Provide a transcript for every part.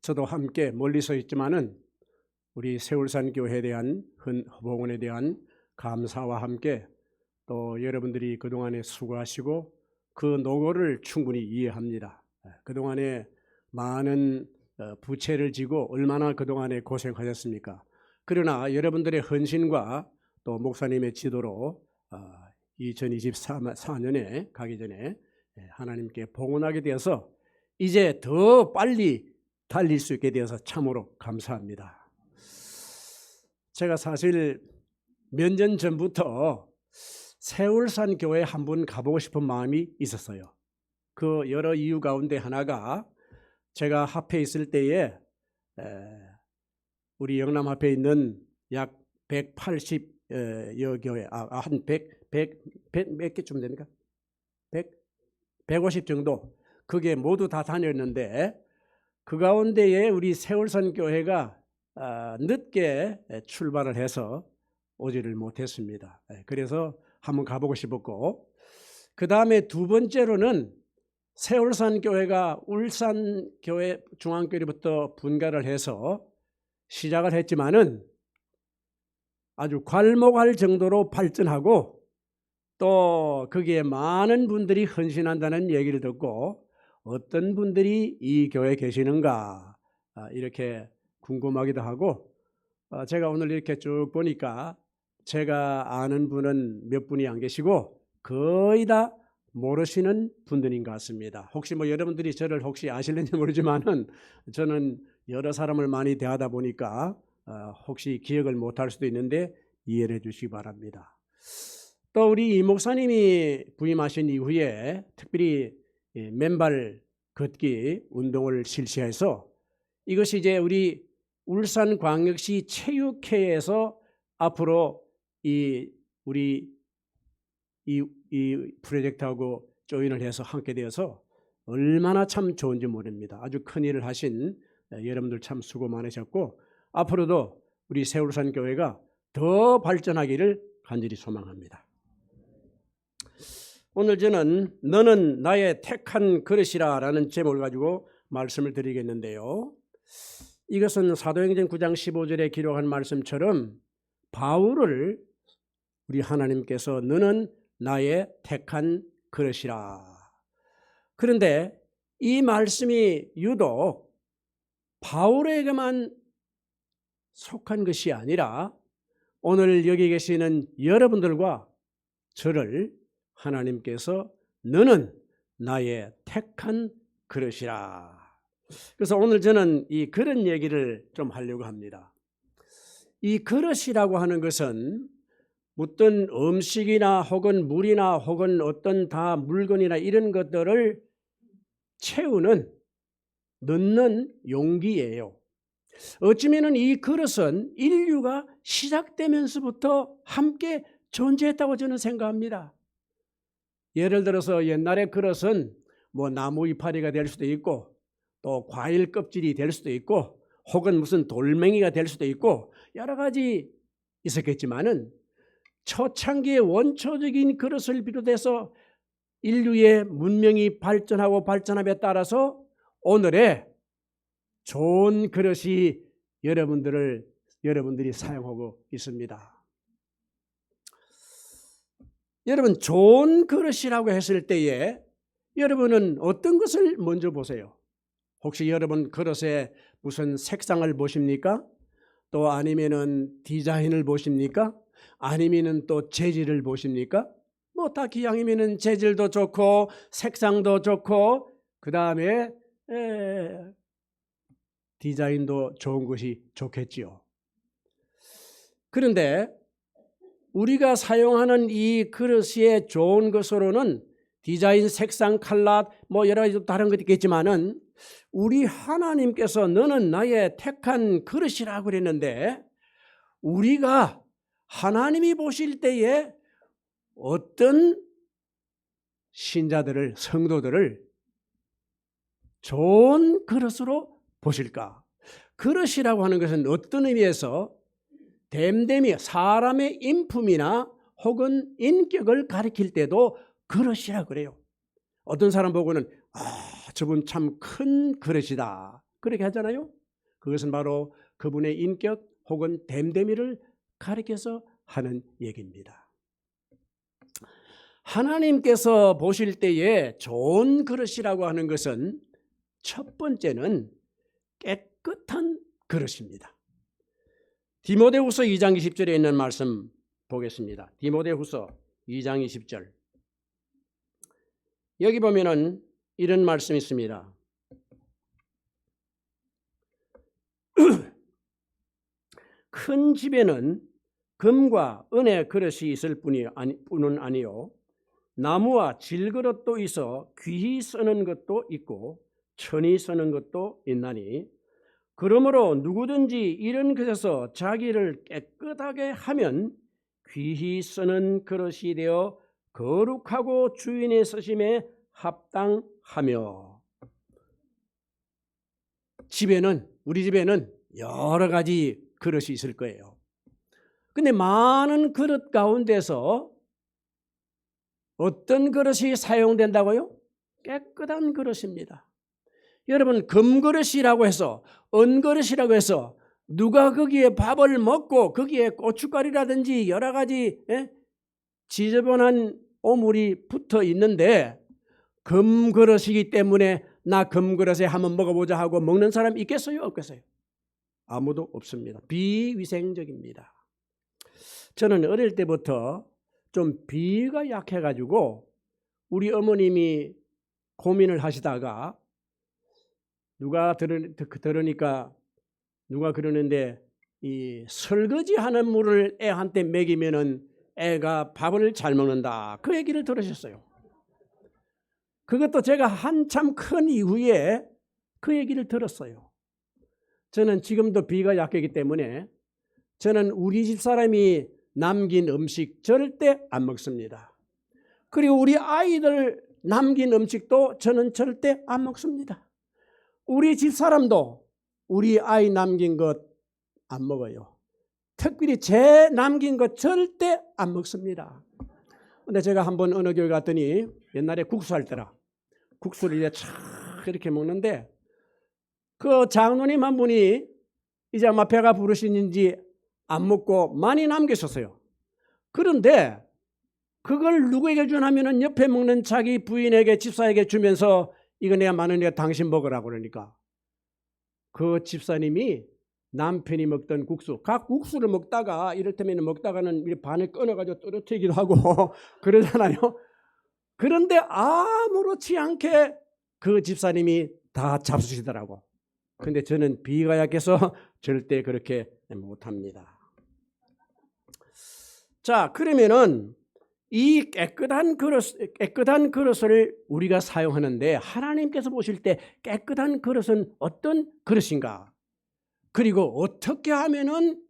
저도 함께 멀리서 있지만은 우리 세울산 교회에 대한 헌봉원에 대한 감사와 함께 또 여러분들이 그동안에 수고하시고 그 노고를 충분히 이해합니다. 그동안에 많은 부채를 지고 얼마나 그동안에 고생하셨습니까? 그러나 여러분들의 헌신과 또 목사님의 지도로 2024년에 가기 전에 하나님께 봉헌하게 되어서 이제 더 빨리 달릴 수 있게 되어서 참으로 감사합니다. 제가 사실 몇 년 전부터 세울산 교회 한번 가보고 싶은 마음이 있었어요. 그 여러 이유 가운데 하나가 제가 합해 있을 때에 우리 영남합에 있는 약 180여 교회, 한 100 몇 개쯤 됩니까? 150 정도, 그게 모두 다 다녔는데 그 가운데에 우리 세울산 교회가 늦게 출발을 해서 오지를 못했습니다. 그래서 한번 가보고 싶었고, 그 다음에 두 번째로는 세울산 교회가 울산 교회 중앙교회부터 분가를 해서 시작을 했지만은 아주 괄목할 정도로 발전하고 또 거기에 많은 분들이 헌신한다는 얘기를 듣고 어떤 분들이 이 교회에 계시는가 이렇게 궁금하기도 하고, 제가 오늘 이렇게 쭉 보니까 제가 아는 분은 몇 분이 안 계시고 거의 다 모르시는 분들인 것 같습니다. 혹시 뭐 여러분들이 저를 혹시 아실는지 모르지만은 저는 여러 사람을 많이 대하다 보니까 혹시 기억을 못할 수도 있는데 이해를 해 주시기 바랍니다. 또 우리 이 목사님이 부임하신 이후에 특별히 맨발 걷기 운동을 실시해서 이것이 이제 우리 울산광역시 체육회에서 앞으로 우리 이 프로젝트하고 조인을 해서 함께 되어서 얼마나 참 좋은지 모릅니다. 아주 큰 일을 하신 여러분들 참 수고 많으셨고 앞으로도 우리 세울산 교회가 더 발전하기를 간절히 소망합니다. 오늘 저는 너는 나의 택한 그릇이라 라는 제목을 가지고 말씀을 드리겠는데요. 이것은 사도행전 9장 15절에 기록한 말씀처럼 바울을 우리 하나님께서 너는 나의 택한 그릇이라. 그런데 이 말씀이 유독 바울에게만 속한 것이 아니라 오늘 여기 계시는 여러분들과 저를 하나님께서 너는 나의 택한 그릇이라. 그래서 오늘 저는 이 그릇 얘기를 좀 하려고 합니다. 이 그릇이라고 하는 것은 어떤 음식이나 혹은 물이나 혹은 어떤 다 물건이나 이런 것들을 채우는 넣는 용기예요. 어쩌면 이 그릇은 인류가 시작되면서부터 함께 존재했다고 저는 생각합니다. 예를 들어서 옛날의 그릇은 뭐 나무 이파리가 될 수도 있고 또 과일 껍질이 될 수도 있고 혹은 무슨 돌멩이가 될 수도 있고 여러 가지 있었겠지만은 초창기의 원초적인 그릇을 비롯해서 인류의 문명이 발전하고 발전함에 따라서 오늘의 좋은 그릇이 여러분들이 사용하고 있습니다. 여러분, 좋은 그릇이라고 했을 때에 여러분은 어떤 것을 먼저 보세요? 혹시 여러분 그릇에 무슨 색상을 보십니까? 또 아니면은 디자인을 보십니까? 아니면은 또 재질을 보십니까? 뭐 다 기왕이면은 재질도 좋고 색상도 좋고 그 다음에 디자인도 좋은 것이 좋겠지요. 그런데 우리가 사용하는 이 그릇의 좋은 것으로는 디자인, 색상, 컬러 뭐 여러 가지 다른 것도 있겠지만은 우리 하나님께서 너는 나의 택한 그릇이라고 그랬는데 우리가 하나님이 보실 때에 어떤 신자들을 성도들을 좋은 그릇으로 보실까? 그릇이라고 하는 것은 어떤 의미에서 됨됨이 사람의 인품이나 혹은 인격을 가리킬 때도 그릇이라 그래요. 어떤 사람 보고는 저분 참 큰 그릇이다. 그렇게 하잖아요. 그것은 바로 그분의 인격 혹은 됨됨이를 가리켜서 하는 얘기입니다. 하나님께서 보실 때에 좋은 그릇이라고 하는 것은 첫 번째는 깨끗한 그릇입니다. 디모데후서 2장 20절에 있는 말씀 보겠습니다. 디모데후서 2장 20절. 여기 보면은 이런 말씀이 있습니다. 큰 집에는 금과 은의 그릇이 있을 뿐은 아니요 나무와 질그릇도 있어 귀히 쓰는 것도 있고 천히 쓰는 것도 있나니 그러므로 누구든지 이런 것에서 자기를 깨끗하게 하면 귀히 쓰는 그릇이 되어 거룩하고 주인의 쓰심에 합당하며. 우리 집에는 여러 가지 그릇이 있을 거예요. 근데 많은 그릇 가운데서 어떤 그릇이 사용된다고요? 깨끗한 그릇입니다. 여러분, 금그릇이라고 해서 은그릇이라고 해서 누가 거기에 밥을 먹고 거기에 고춧가루라든지 여러 가지 지저분한 오물이 붙어 있는데 금그릇이기 때문에 나 금그릇에 한번 먹어보자 하고 먹는 사람 있겠어요? 없겠어요? 아무도 없습니다. 비위생적입니다. 저는 어릴 때부터 좀 비위가 약해가지고 우리 어머님이 고민을 하시다가 누가 들으니까 누가 그러는데 이 설거지하는 물을 애한테 먹이면은 애가 밥을 잘 먹는다. 그 얘기를 들으셨어요. 그것도 제가 한참 큰 이후에 그 얘기를 들었어요. 저는 지금도 비가 약하기 때문에 저는 우리 집 사람이 남긴 음식 절대 안 먹습니다. 그리고 우리 아이들 남긴 음식도 저는 절대 안 먹습니다. 우리 집 사람도 우리 아이 남긴 것 안 먹어요. 특별히 제 남긴 것 절대 안 먹습니다. 근데 제가 한번 어느 교회 갔더니 옛날에 국수할 때라 국수를 이제 촥 이렇게 먹는데 그 장로님 한 분이 이제 아마 배가 부르시는지 안 먹고 많이 남기셨어요. 그런데 그걸 누구에게 주냐면은 옆에 먹는 자기 부인에게 집사에게 주면서 이거 내가 많으니까 당신 먹으라고 그러니까 그 집사님이 남편이 먹던 국수, 각 국수를 먹다가 이를테면 먹다가는 반을 끊어가지고 떨어뜨리기도 하고 그러잖아요. 그런데 아무렇지 않게 그 집사님이 다 잡수시더라고. 근데 저는 비가 약해서 절대 그렇게 못합니다. 자, 그러면은 이 깨끗한 그릇을 우리가 사용하는데 하나님께서 보실 때 깨끗한 그릇은 어떤 그릇인가? 그리고 어떻게 하면은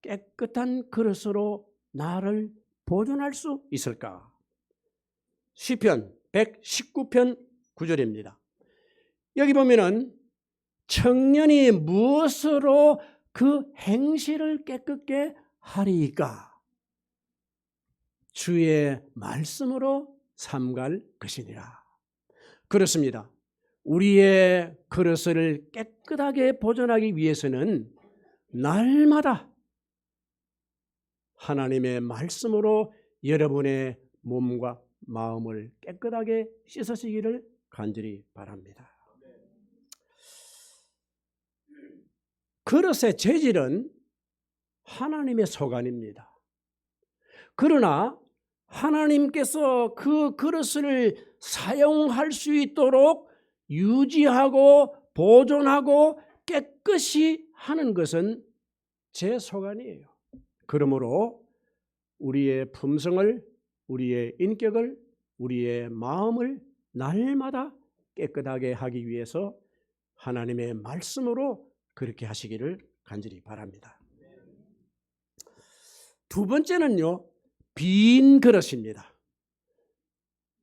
깨끗한 그릇으로 나를 보존할 수 있을까? 시편 119편 9절입니다. 여기 보면은 청년이 무엇으로 그 행실을 깨끗게 하리이까? 주의 말씀으로 삼갈 것이니라. 그렇습니다. 우리의 그릇을 깨끗하게 보존하기 위해서는 날마다 하나님의 말씀으로 여러분의 몸과 마음을 깨끗하게 씻으시기를 간절히 바랍니다. 그릇의 재질은 하나님의 소관입니다. 그러나 하나님께서 그 그릇을 사용할 수 있도록 유지하고 보존하고 깨끗이 하는 것은 제 소관이에요. 그러므로 우리의 품성을, 우리의 인격을, 우리의 마음을 날마다 깨끗하게 하기 위해서 하나님의 말씀으로 그렇게 하시기를 간절히 바랍니다. 두 번째는요, 빈 그릇입니다.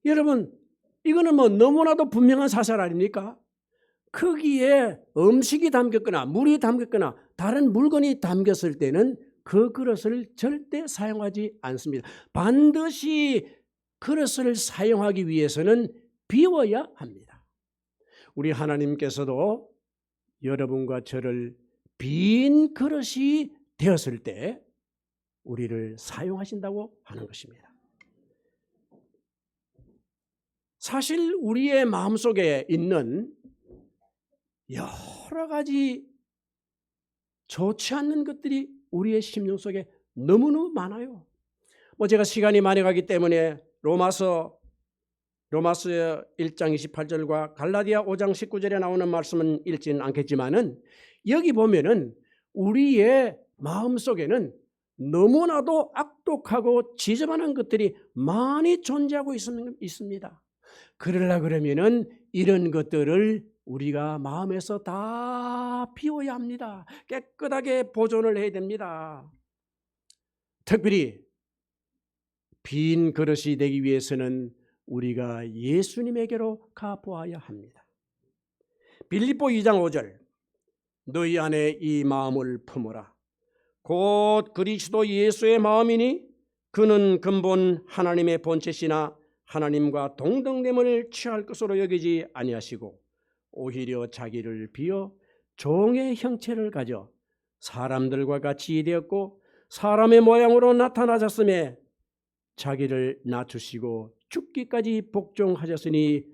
여러분, 이거는 너무나도 분명한 사실 아닙니까? 거기에 음식이 담겼거나 물이 담겼거나 다른 물건이 담겼을 때는 그 그릇을 절대 사용하지 않습니다. 반드시 그릇을 사용하기 위해서는 비워야 합니다. 우리 하나님께서도 여러분과 저를 빈 그릇이 되었을 때 우리를 사용하신다고 하는 것입니다. 사실 우리의 마음속에 있는 여러 가지 좋지 않는 것들이 우리의 심령 속에 너무너무 많아요. 제가 시간이 많이 가기 때문에 로마서 1장 28절과 갈라디아 5장 19절에 나오는 말씀은 읽지는 않겠지만은 여기 보면은 우리의 마음속에는 너무나도 악독하고 지저분한 것들이 많이 존재하고 있습니다. 그러려 그러면은 이런 것들을 우리가 마음에서 다 비워야 합니다. 깨끗하게 보존을 해야 됩니다. 특별히 빈 그릇이 되기 위해서는 우리가 예수님에게로 가보아야 합니다. 빌립보 2장 5절 너희 안에 이 마음을 품으라. 곧 그리스도 예수의 마음이니 그는 근본 하나님의 본체시나 하나님과 동등됨을 취할 것으로 여기지 아니하시고 오히려 자기를 비어 종의 형체를 가져 사람들과 같이 되었고 사람의 모양으로 나타나셨음에 자기를 낮추시고 죽기까지 복종하셨으니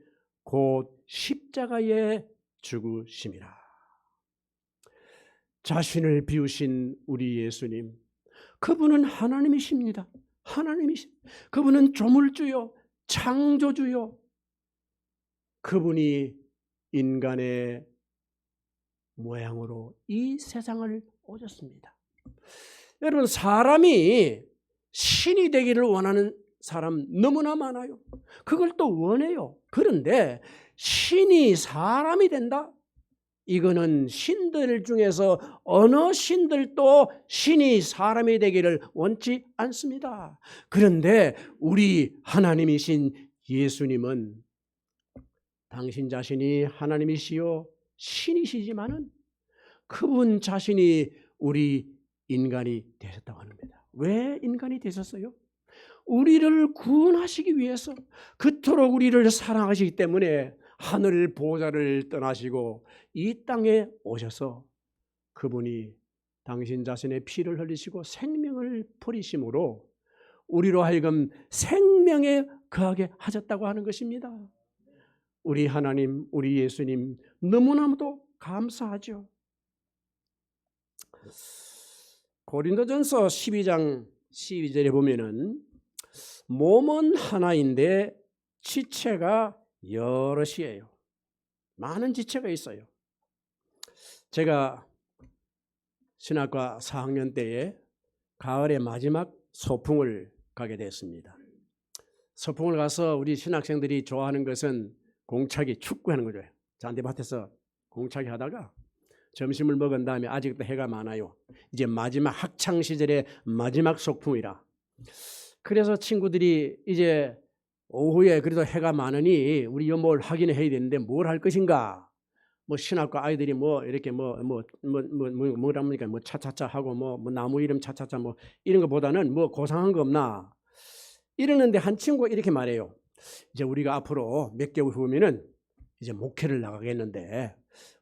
곧 십자가에 죽으심이라. 자신을 비우신 우리 예수님, 그분은 하나님이십니다. 그분은 조물주요 창조주요. 그분이 인간의 모양으로 이 세상을 오셨습니다. 여러분, 사람이 신이 되기를 원하는 사람 너무나 많아요. 그걸 또 원해요. 그런데 신이 사람이 된다? 이거는 신들 중에서 어느 신들도 신이 사람이 되기를 원치 않습니다. 그런데 우리 하나님이신 예수님은 당신 자신이 하나님이시요 신이시지만은 그분 자신이 우리 인간이 되셨다고 합니다. 왜 인간이 되셨어요? 우리를 구원하시기 위해서 그토록 우리를 사랑하시기 때문에 하늘 보좌를 떠나시고 이 땅에 오셔서 그분이 당신 자신의 피를 흘리시고 생명을 버리심으로 우리로 하여금 생명에 거하게 하셨다고 하는 것입니다. 우리 하나님, 우리 예수님 너무나도 감사하죠. 고린도전서 12장 12절에 보면은 몸은 하나인데 지체가 여럿이에요. 많은 지체가 있어요. 제가 신학과 4학년 때에 가을의 마지막 소풍을 가게 됐습니다. 소풍을 가서 우리 신학생들이 좋아하는 것은 공차기, 축구하는 거죠. 잔디밭에서 공차기 하다가 점심을 먹은 다음에 아직도 해가 많아요. 이제 마지막 학창 시절의 마지막 소풍이라. 그래서 친구들이 이제 오후에 그래도 해가 많으니 우리 뭘 하긴 해야 되는데 뭘 할 것인가? 신학과 아이들이 이렇게 뭐랍니까? 차차차 하고 나무 이름 차차차 이런 것보다는 고상한 거 없나? 이러는데 한 친구가 이렇게 말해요. 이제 우리가 앞으로 몇 개월 후면은 이제 목회를 나가겠는데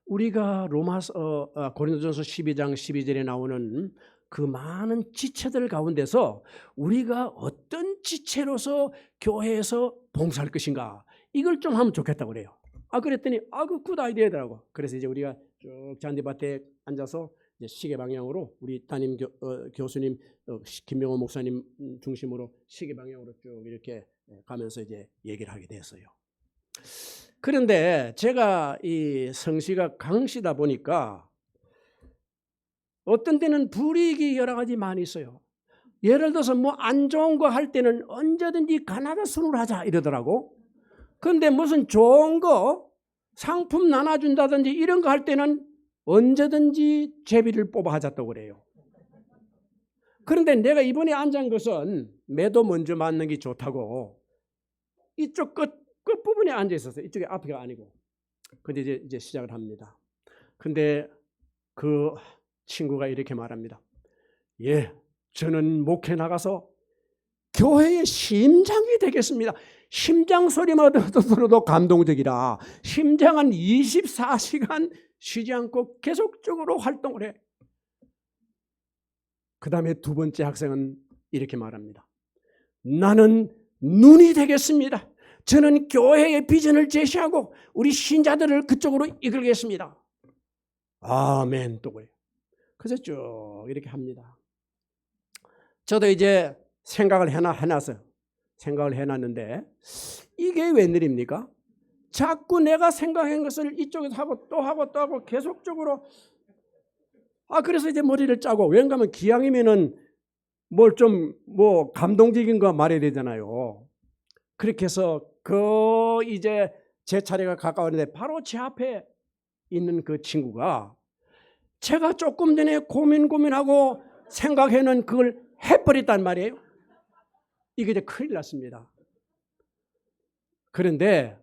우리가 고린도전서 12장 12절에 나오는 그 많은 지체들 가운데서 우리가 어떤 지체로서 교회에서 봉사할 것인가 이걸 좀 하면 좋겠다고 그래요. 그랬더니 그 굿 아이디어더라고. 그래서 이제 우리가 쭉 잔디밭에 앉아서 이제 시계 방향으로 우리 담임 교수님 김명호 목사님 중심으로 시계 방향으로 쭉 이렇게 가면서 이제 얘기를 하게 됐어요. 그런데 제가 이 성씨가 강씨다 보니까 어떤 때는 불이익이 여러 가지 많이 있어요. 예를 들어서 안 좋은 거 할 때는 언제든지 가나다 순으로 하자 이러더라고. 그런데 무슨 좋은 거 상품 나눠준다든지 이런 거 할 때는 언제든지 제비를 뽑아 하자고 그래요. 그런데 내가 이번에 앉은 것은 매도 먼저 맞는 게 좋다고 이쪽 끝부분에 앉아 있었어요. 이쪽에 앞에가 아니고. 근데 이제 시작을 합니다. 근데 그 친구가 이렇게 말합니다. 예, 저는 목회 나가서 교회의 심장이 되겠습니다. 심장 소리만 들어도 감동적이라. 심장은 24시간 쉬지 않고 계속적으로 활동을 해. 그 다음에 두 번째 학생은 이렇게 말합니다. 나는 눈이 되겠습니다. 저는 교회의 비전을 제시하고 우리 신자들을 그쪽으로 이끌겠습니다. 아멘. 또 그래요. 그래서 쭉 이렇게 합니다. 저도 이제 생각을 해놨어요. 생각을 해놨는데 이게 웬일입니까? 자꾸 내가 생각한 것을 이쪽에서 하고 또 하고 또 하고 계속적으로 그래서 이제 머리를 짜고 왠가 하면 기왕이면은 뭘 좀 뭐 감동적인 거 말해야 되잖아요. 그렇게 해서 이제 제 차례가 가까웠는데 바로 제 앞에 있는 그 친구가 제가 조금 전에 고민하고 생각해놓은 그걸 해버렸단 말이에요. 이게 이제 큰일 났습니다. 그런데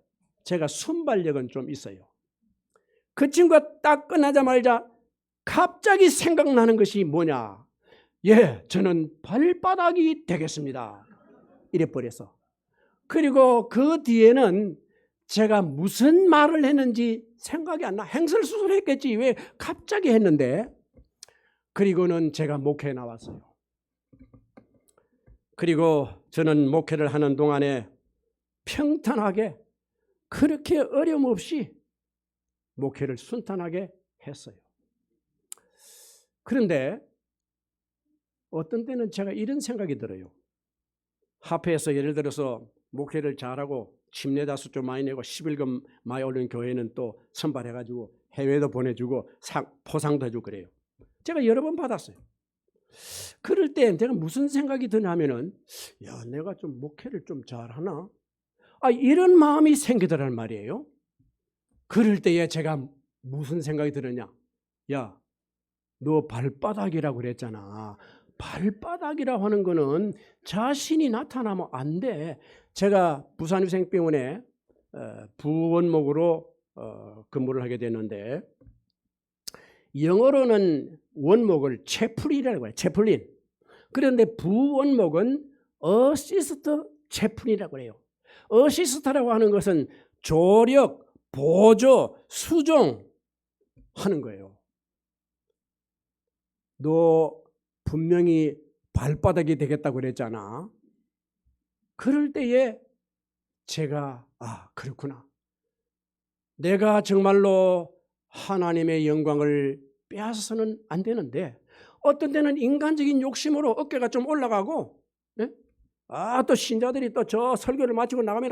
제가 순발력은 좀 있어요. 그 친구가 딱 끝나자마자 갑자기 생각나는 것이 뭐냐. 저는 발바닥이 되겠습니다. 이래버려서. 그리고 그 뒤에는 제가 무슨 말을 했는지 생각이 안 나. 행설수설했겠지. 왜 갑자기 했는데. 그리고는 제가 목회에 나왔어요. 그리고 저는 목회를 하는 동안에 평탄하게 그렇게 어려움 없이 목회를 순탄하게 했어요. 그런데 어떤 때는 제가 이런 생각이 들어요. 합회에서 예를 들어서 목회를 잘하고 침례다수 좀 많이 내고 11금 많이 올린 교회는 또 선발해가지고 해외도 보내주고 포상도 해주고 그래요. 제가 여러 번 받았어요. 그럴 때 제가 무슨 생각이 드냐면은 내가 좀 목회를 좀 잘하나? 이런 마음이 생기더란 말이에요. 그럴 때에 제가 무슨 생각이 들었냐? 너 발바닥이라고 그랬잖아. 발바닥이라고 하는 거는 자신이 나타나면 안 돼. 제가 부산위생병원에 부원목으로 근무를 하게 됐는데 영어로는 원목을 채플린이라고 해요. 채플린. 그런데 부원목은 어시스트 채플린이라고 해요. 어시스트라고 하는 것은 조력, 보조, 수종 하는 거예요. 너 분명히 발바닥이 되겠다고 그랬잖아. 그럴 때에 제가 그렇구나. 내가 정말로 하나님의 영광을 빼앗아서는 안 되는데 어떤 때는 인간적인 욕심으로 어깨가 좀 올라가고 또 신자들이 또 저 설교를 마치고 나가면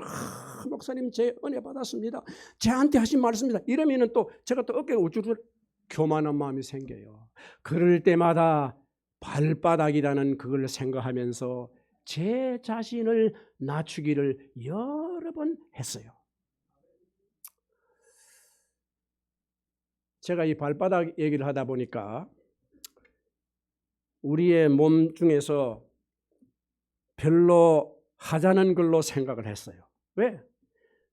목사님 제 은혜 받았습니다. 저한테 하신 말씀입니다. 이러면은 또 제가 또 어깨가 우쭈르 교만한 마음이 생겨요. 그럴 때마다 발바닥이라는 그걸 생각하면서 제 자신을 낮추기를 여러 번 했어요. 제가 이 발바닥 얘기를 하다 보니까 우리의 몸 중에서 별로 하자는 걸로 생각을 했어요. 왜?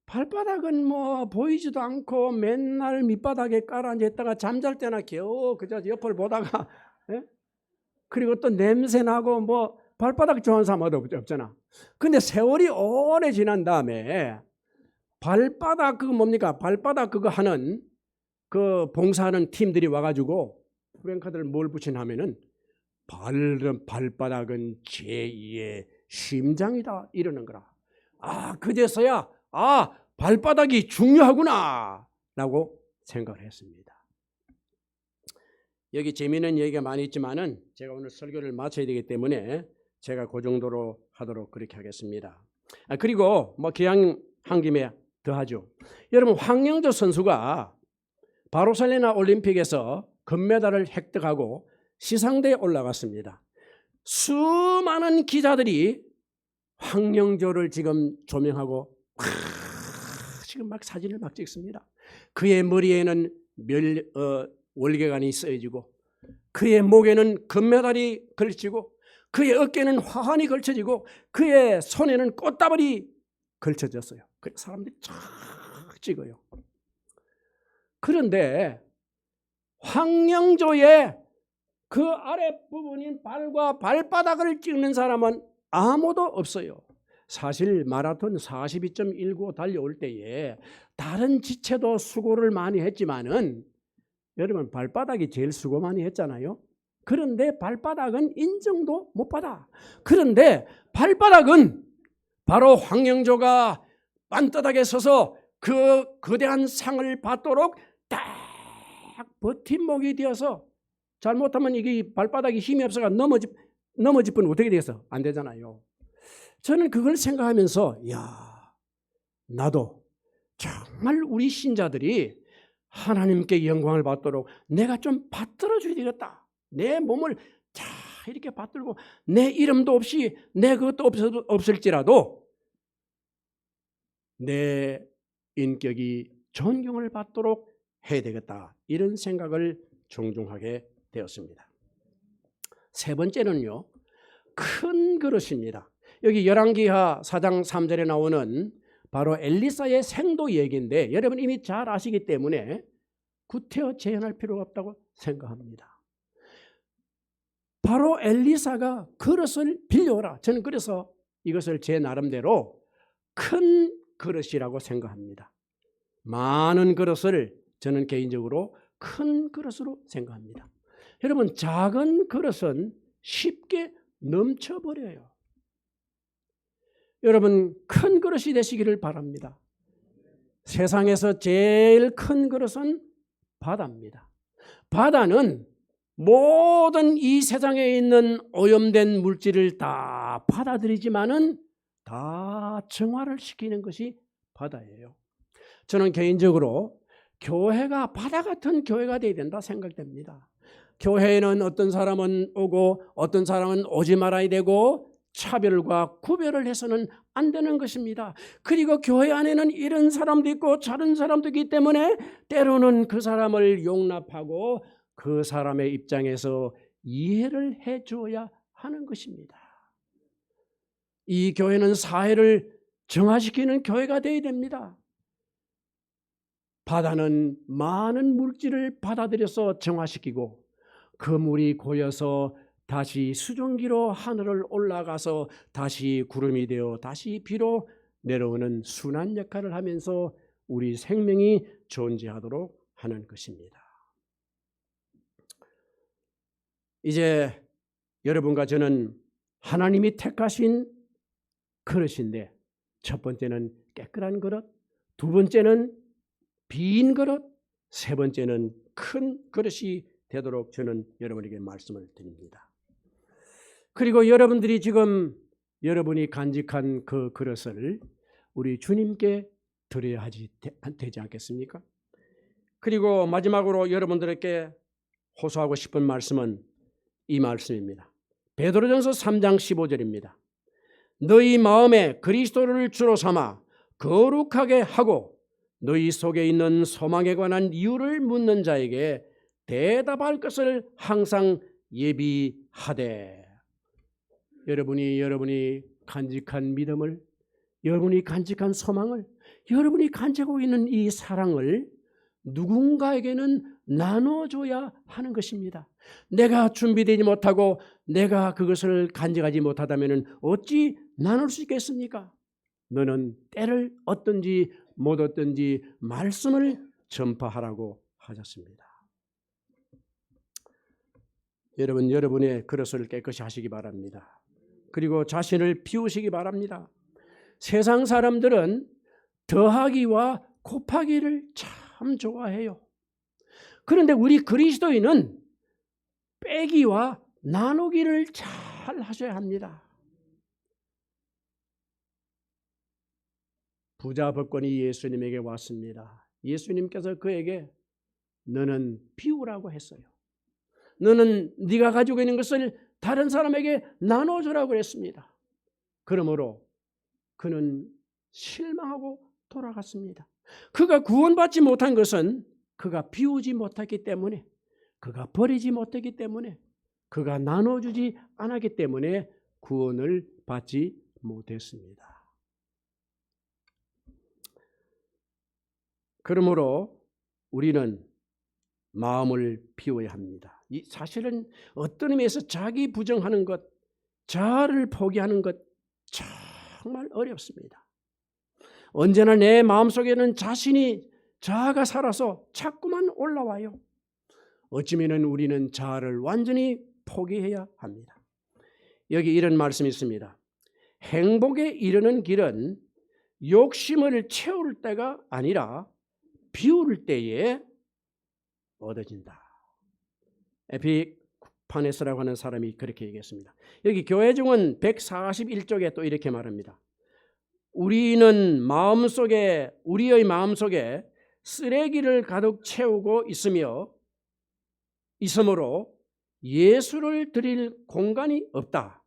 발바닥은 뭐 보이지도 않고 맨날 밑바닥에 깔아앉았다가 잠잘 때나 겨우 그저 옆을 보다가 그리고 또 냄새나고 뭐 발바닥 좋아하는 사람 없잖아. 근데 세월이 오래 지난 다음에 발바닥 그거 뭡니까? 발바닥 그거 하는 그 봉사하는 팀들이 와가지고 프랭카드를 뭘 붙이냐면은 발바닥은 제2의 심장이다 이러는 거라. 그제서야 발바닥이 중요하구나 라고 생각을 했습니다. 여기 재미있는 얘기가 많이 있지만은 제가 오늘 설교를 마쳐야 되기 때문에 제가 그 정도로 하도록 그렇게 하겠습니다. 그리고 뭐 기왕한 김에 더 하죠. 여러분 황영조 선수가 바르셀로나 올림픽에서 금메달을 획득하고 시상대에 올라갔습니다. 수많은 기자들이 황영조를 지금 조명하고 지금 막 사진을 막 찍습니다. 그의 머리에는 월계관이 쓰여지고 그의 목에는 금메달이 걸치고 그의 어깨는 화환이 걸쳐지고 그의 손에는 꽃다발이 걸쳐졌어요. 그래서 사람들이 쫙 찍어요. 그런데 황영조의 그 아랫부분인 발과 발바닥을 찍는 사람은 아무도 없어요. 사실 마라톤 42.195 달려올 때에 다른 지체도 수고를 많이 했지만은 여러분 발바닥이 제일 수고 많이 했잖아요. 그런데 발바닥은 인정도 못 받아. 그런데 발바닥은 바로 황영조가 빤듯하게 서서 그 거대한 상을 받도록 딱 버팀목이 되어서, 잘못하면 이게 발바닥이 힘이 없어가 넘어질 뻔 어떻게 되겠어? 안 되잖아요. 저는 그걸 생각하면서 나도 정말 우리 신자들이 하나님께 영광을 받도록 내가 좀 받들어 줘야 되겠다. 내 몸을 자 이렇게 받들고 내 이름도 없이 내 그것도 없을지라도 내 인격이 존경을 받도록 해야 되겠다. 이런 생각을 종종 하게 되었습니다. 세 번째는요, 큰 그릇입니다. 여기 열왕기하 4장 3절에 나오는 바로 엘리사의 생도 얘기인데 여러분 이미 잘 아시기 때문에 구태여 재현할 필요가 없다고 생각합니다. 바로 엘리사가 그릇을 빌려오라. 저는 그래서 이것을 제 나름대로 큰 그릇이라고 생각합니다. 많은 그릇을 저는 개인적으로 큰 그릇으로 생각합니다. 여러분 작은 그릇은 쉽게 넘쳐버려요. 여러분 큰 그릇이 되시기를 바랍니다. 세상에서 제일 큰 그릇은 바다입니다. 바다는 모든 이 세상에 있는 오염된 물질을 다 받아들이지만은 다 정화를 시키는 것이 바다예요. 저는 개인적으로 교회가 바다 같은 교회가 되어야 된다 생각됩니다. 교회에는 어떤 사람은 오고 어떤 사람은 오지 말아야 되고 차별과 구별을 해서는 안 되는 것입니다. 그리고 교회 안에는 이런 사람도 있고 저런 사람도 있기 때문에 때로는 그 사람을 용납하고 그 사람의 입장에서 이해를 해줘야 하는 것입니다. 이 교회는 사회를 정화시키는 교회가 되어야 됩니다. 바다는 많은 물질을 받아들여서 정화시키고 그 물이 고여서 다시 수증기로 하늘을 올라가서 다시 구름이 되어 다시 비로 내려오는 순환 역할을 하면서 우리 생명이 존재하도록 하는 것입니다. 이제 여러분과 저는 하나님이 택하신 그릇인데 첫 번째는 깨끗한 그릇, 두 번째는 빈 그릇, 세 번째는 큰 그릇이 되도록 저는 여러분에게 말씀을 드립니다. 그리고 여러분들이 지금 여러분이 간직한 그 그릇을 우리 주님께 드려야 되지 않겠습니까? 그리고 마지막으로 여러분들에게 호소하고 싶은 말씀은 이 말씀입니다. 베드로전서 3장 15절입니다. 너희 마음에 그리스도를 주로 삼아 거룩하게 하고 너희 속에 있는 소망에 관한 이유를 묻는 자에게 대답할 것을 항상 예비하되. 여러분이 간직한 믿음을, 여러분이 간직한 소망을, 여러분이 간직하고 있는 이 사랑을 누군가에게는 나눠줘야 하는 것입니다. 내가 준비되지 못하고 내가 그것을 간직하지 못하다면 어찌 나눌 수 있겠습니까? 너는 때를 얻든지 못 얻든지 말씀을 전파하라고 하셨습니다. 여러분의 그릇을 깨끗이 하시기 바랍니다. 그리고 자신을 비우시기 바랍니다. 세상 사람들은 더하기와 곱하기를 참 좋아해요. 그런데 우리 그리스도인은 빼기와 나누기를 잘 하셔야 합니다. 부자 법관이 예수님에게 왔습니다. 예수님께서 그에게 너는 비우라고 했어요. 너는 네가 가지고 있는 것을 다른 사람에게 나눠주라고 했습니다. 그러므로 그는 실망하고 돌아갔습니다. 그가 구원받지 못한 것은 그가 비우지 못했기 때문에, 그가 버리지 못했기 때문에, 그가 나눠주지 않았기 때문에 구원을 받지 못했습니다. 그러므로 우리는 마음을 비워야 합니다. 이 사실은 어떤 의미에서 자기 부정하는 것, 자아를 포기하는 것 정말 어렵습니다. 언제나 내 마음속에는 자아가 살아서 자꾸만 올라와요. 어쩌면 우리는 자아를 완전히 포기해야 합니다. 여기 이런 말씀이 있습니다. 행복에 이르는 길은 욕심을 채울 때가 아니라 비울 때에 얻어진다. 에피파네스라고 하는 사람이 그렇게 얘기했습니다. 여기 교회중은 141쪽에 또 이렇게 말합니다. 우리의 마음속에 쓰레기를 가득 채우고 있으므로 예수를 드릴 공간이 없다.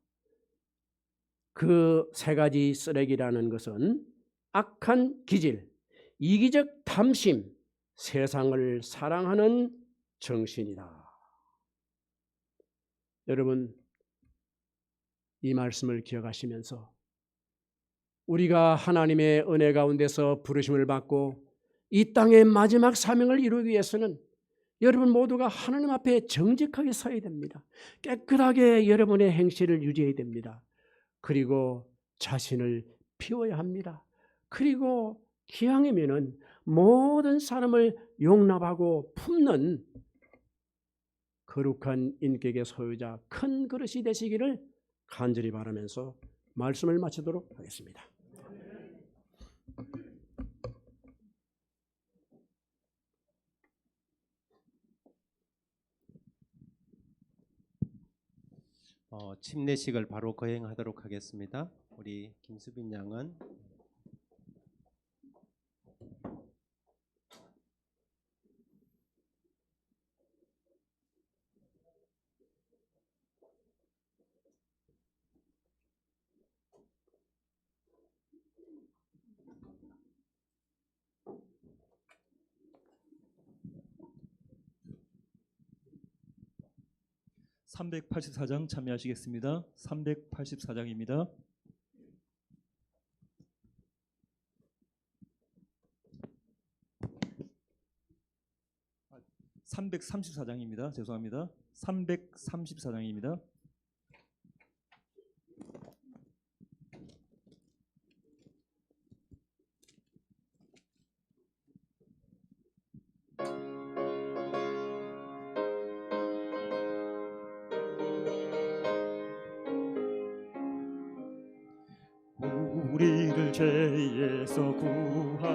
그 세 가지 쓰레기라는 것은 악한 기질, 이기적 탐심, 세상을 사랑하는 정신이다. 여러분, 이 말씀을 기억하시면서 우리가 하나님의 은혜 가운데서 부르심을 받고 이 땅의 마지막 사명을 이루기 위해서는 여러분 모두가 하나님 앞에 정직하게 서야 됩니다. 깨끗하게 여러분의 행실을 유지해야 됩니다. 그리고 자신을 비워야 합니다. 그리고 기왕이면은 모든 사람을 용납하고 품는 거룩한 인격의 소유자 큰 그릇이 되시기를 간절히 바라면서 말씀을 마치도록 하겠습니다. 침례식을 바로 거행하도록 하겠습니다. 우리 김수빈 양은 (384장) 참여하시겠습니다. 384장입니다. 334장입니다. 죄송합니다. 334장입니다. 우리를 죄에서 구하